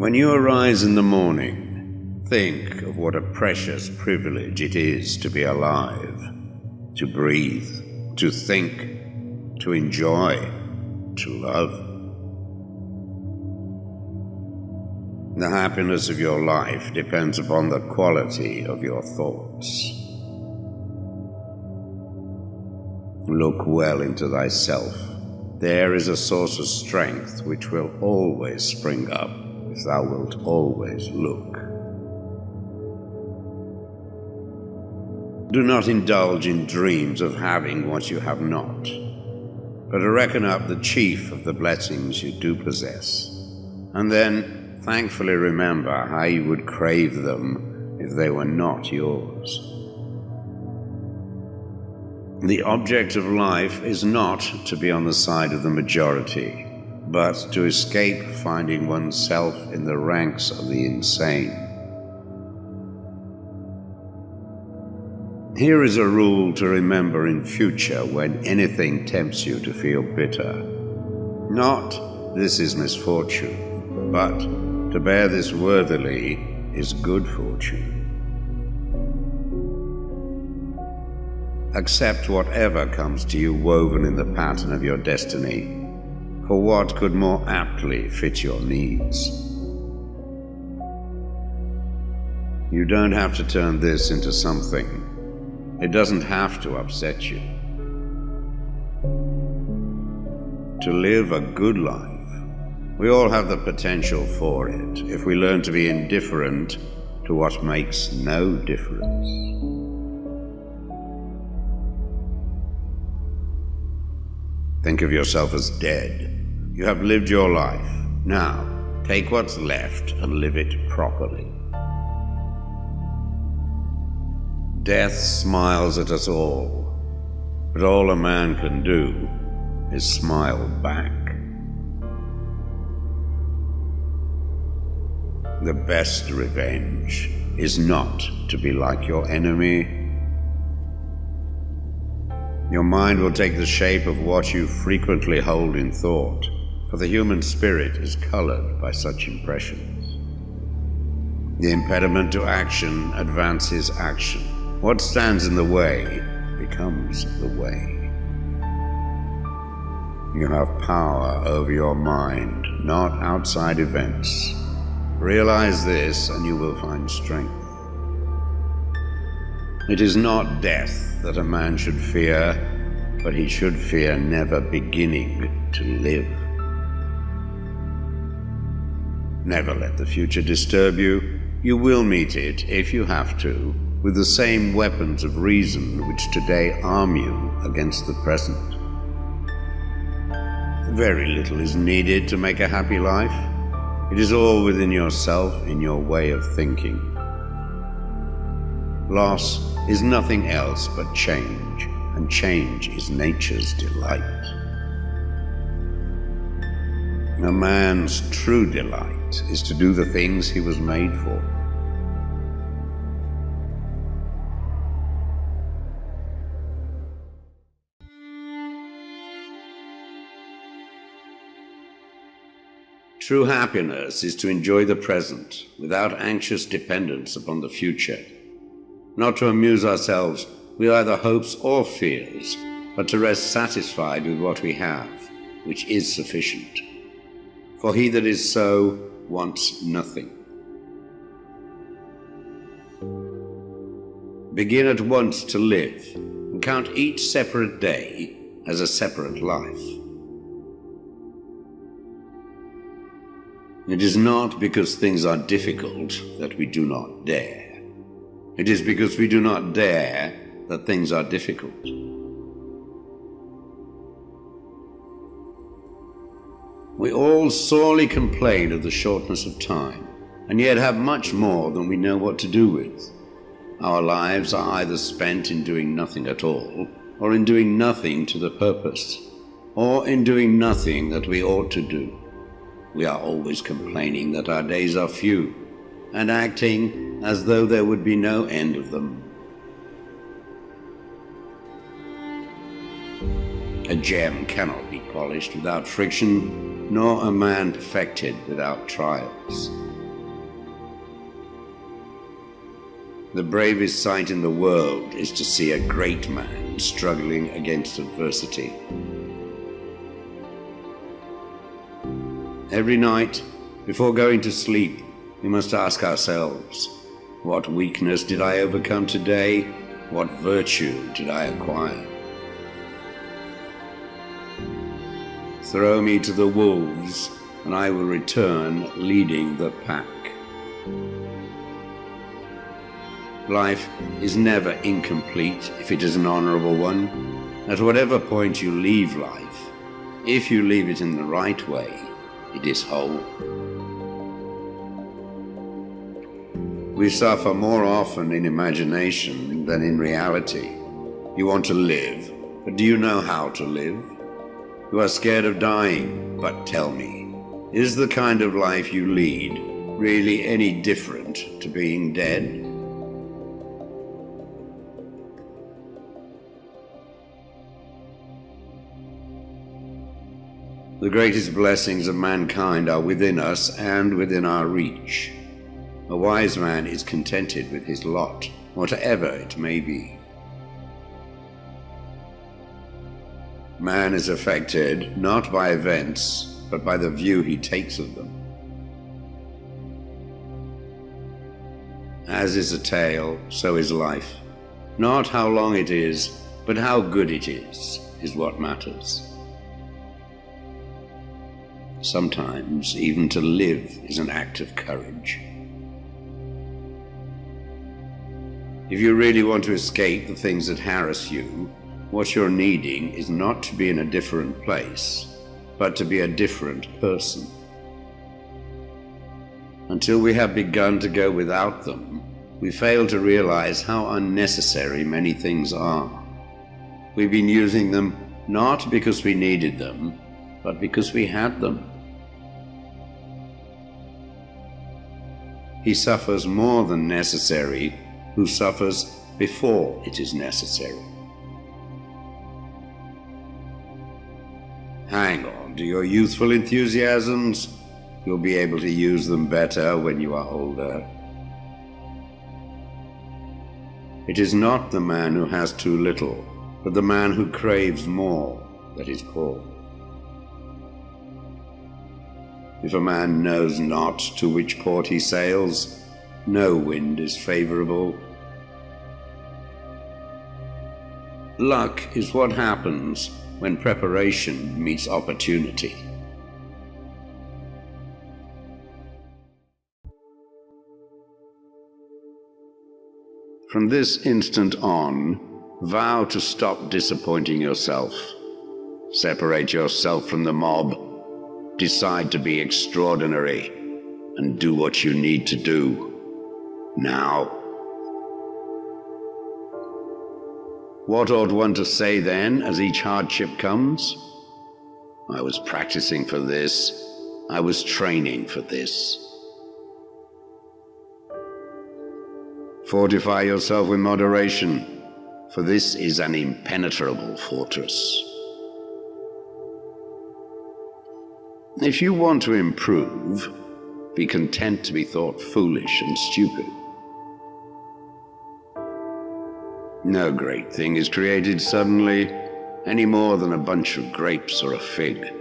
When you arise in the morning, think of what a precious privilege it is to be alive, to breathe, to think, to enjoy, to love. The happiness of your life depends upon the quality of your thoughts. Look well into thyself. There is a source of strength which will always spring up if thou wilt always look. Do not indulge in dreams of having what you have not, but reckon up the chief of the blessings you do possess, and then thankfully remember how you would crave them if they were not yours. The object of life is not to be on the side of the majority, but to escape finding oneself in the ranks of the insane. Here is a rule to remember in future when anything tempts you to feel bitter. Not, this is misfortune, but to bear this worthily is good fortune. Accept whatever comes to you woven in the pattern of your destiny, for what could more aptly fit your needs? You don't have to turn this into something. It doesn't have to upset you. To live a good life, we all have the potential for it if we learn to be indifferent to what makes no difference. Think of yourself as dead. You have lived your life. Now, take what's left and live it properly. Death smiles at us all, but all a man can do is smile back. The best revenge is not to be like your enemy. Your mind will take the shape of what you frequently hold in thought, for the human spirit is colored by such impressions. The impediment to action advances action. What stands in the way becomes the way. You have power over your mind, not outside events. Realize this and you will find strength. It is not death that a man should fear, but he should fear never beginning to live. Never let the future disturb you. You will meet it, if you have to, with the same weapons of reason which today arm you against the present. Very little is needed to make a happy life. It is all within yourself, in your way of thinking. Loss is nothing else but change, and change is nature's delight. A man's true delight is to do the things he was made for. True happiness is to enjoy the present without anxious dependence upon the future. Not to amuse ourselves with either hopes or fears, but to rest satisfied with what we have, which is sufficient. For he that is so wants nothing. Begin at once to live, and count each separate day as a separate life. It is not because things are difficult that we do not dare. It is because we do not dare that things are difficult. We all sorely complain of the shortness of time, and yet have much more than we know what to do with. Our lives are either spent in doing nothing at all, or in doing nothing to the purpose, or in doing nothing that we ought to do. We are always complaining that our days are few, and acting as though there would be no end of them. A gem cannot be polished without friction, nor a man perfected without trials. The bravest sight in the world is to see a great man struggling against adversity. Every night, before going to sleep, we must ask ourselves, what weakness did I overcome today? What virtue did I acquire? Throw me to the wolves, and I will return leading the pack. Life is incomplete incomplete if it is an honorable one. At whatever point you leave life, if you leave it in the right way, it is whole. We suffer more often in imagination than in reality. You want to live, but do you know how to live? You are scared of dying, but tell me, is the kind of life you lead really any different to being dead? The greatest blessings of mankind are within us and within our reach. A wise man is contented with his lot, whatever it may be. Man is affected not by events, but by the view he takes of them. As is a tale, so is life. Not how long it is, but how good it is what matters. Sometimes even to live is an act of courage. If you really want to escape the things that harass you, what you're needing is not to be in a different place, but to be a different person. Until we have begun to go without them, we fail to realize how unnecessary many things are. We've been using them not because we needed them, but because we had them. He suffers more than necessary who suffers before it is necessary. Hang on to your youthful enthusiasms. You'll be able to use them better when you are older. It is not the man who has too little, but the man who craves more that is poor. If a man knows not to which port he sails, no wind is favorable. Luck is what happens when preparation meets opportunity. From this instant on, vow to stop disappointing yourself. Separate yourself from the mob. Decide to be extraordinary and do what you need to do now. What ought one to say then as each hardship comes? I was practicing for this. I was training for this. Fortify yourself with moderation, for this is an impenetrable fortress. If you want to improve, be content to be thought foolish and stupid. No great thing is created suddenly, any more than a bunch of grapes or a fig.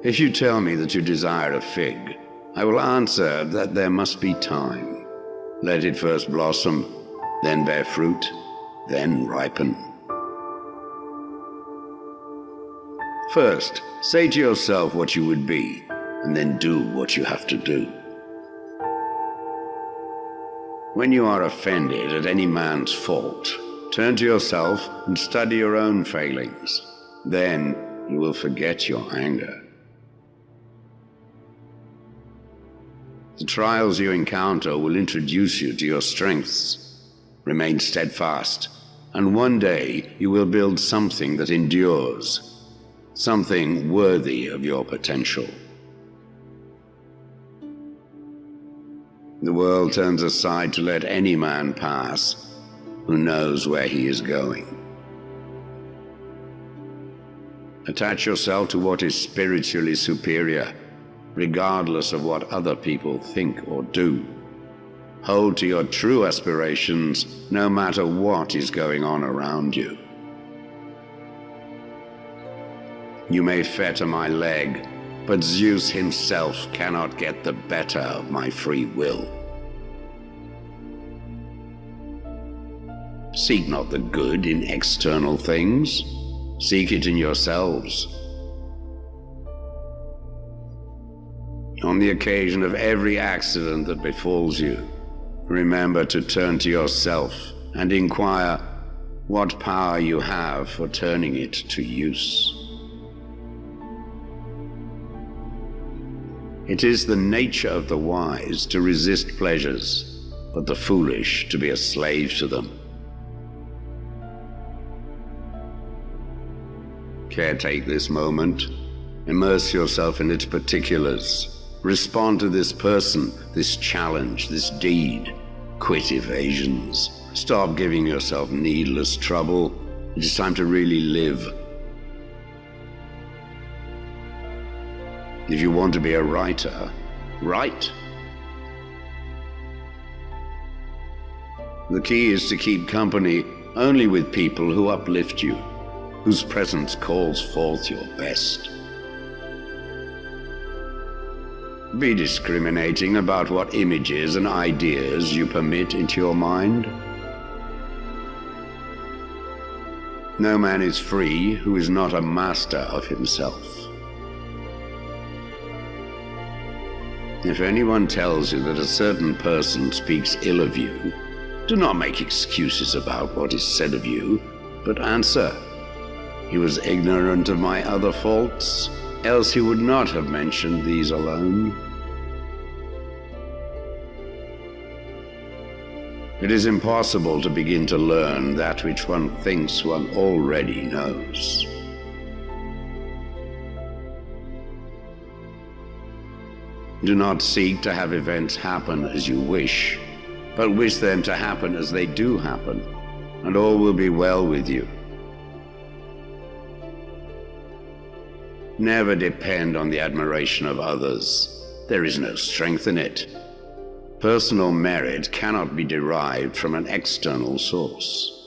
If you tell me that you desire a fig, I will answer that there must be time. Let it first blossom, then bear fruit, then ripen. First, say to yourself what you would be, and then do what you have to do. When you are offended at any man's fault, turn to yourself and study your own failings. Then you will forget your anger. The trials you encounter will introduce you to your strengths. Remain steadfast, and one day you will build something that endures, something worthy of your potential. The world turns aside to let any man pass who knows where he is going. Attach yourself to what is spiritually superior, regardless of what other people think or do. Hold to your true aspirations, no matter what is going on around you. You may fetter my leg, but Zeus himself cannot get the better of my free will. Seek not the good in external things, seek it in yourselves. On the occasion of every accident that befalls you, remember to turn to yourself and inquire what power you have for turning it to use. It is the nature of the wise to resist pleasures, but the foolish to be a slave to them. Caretake this moment, immerse yourself in its particulars. Respond to this person, this challenge, this deed. Quit evasions. Stop giving yourself needless trouble. It is time to really live. If you want to be a writer, write. The key is to keep company only with people who uplift you, whose presence calls forth your best. Be discriminating about what images and ideas you permit into your mind. No man is free who is not a master of himself. If anyone tells you that a certain person speaks ill of you, do not make excuses about what is said of you, but answer, "He was ignorant of my other faults, else he would not have mentioned these alone." It is impossible to begin to learn that which one thinks one already knows. Do not seek to have events happen as you wish, but wish them to happen as they do happen, and all will be well with you. Never depend on the admiration of others. There is no strength in it. Personal merit cannot be derived from an external source.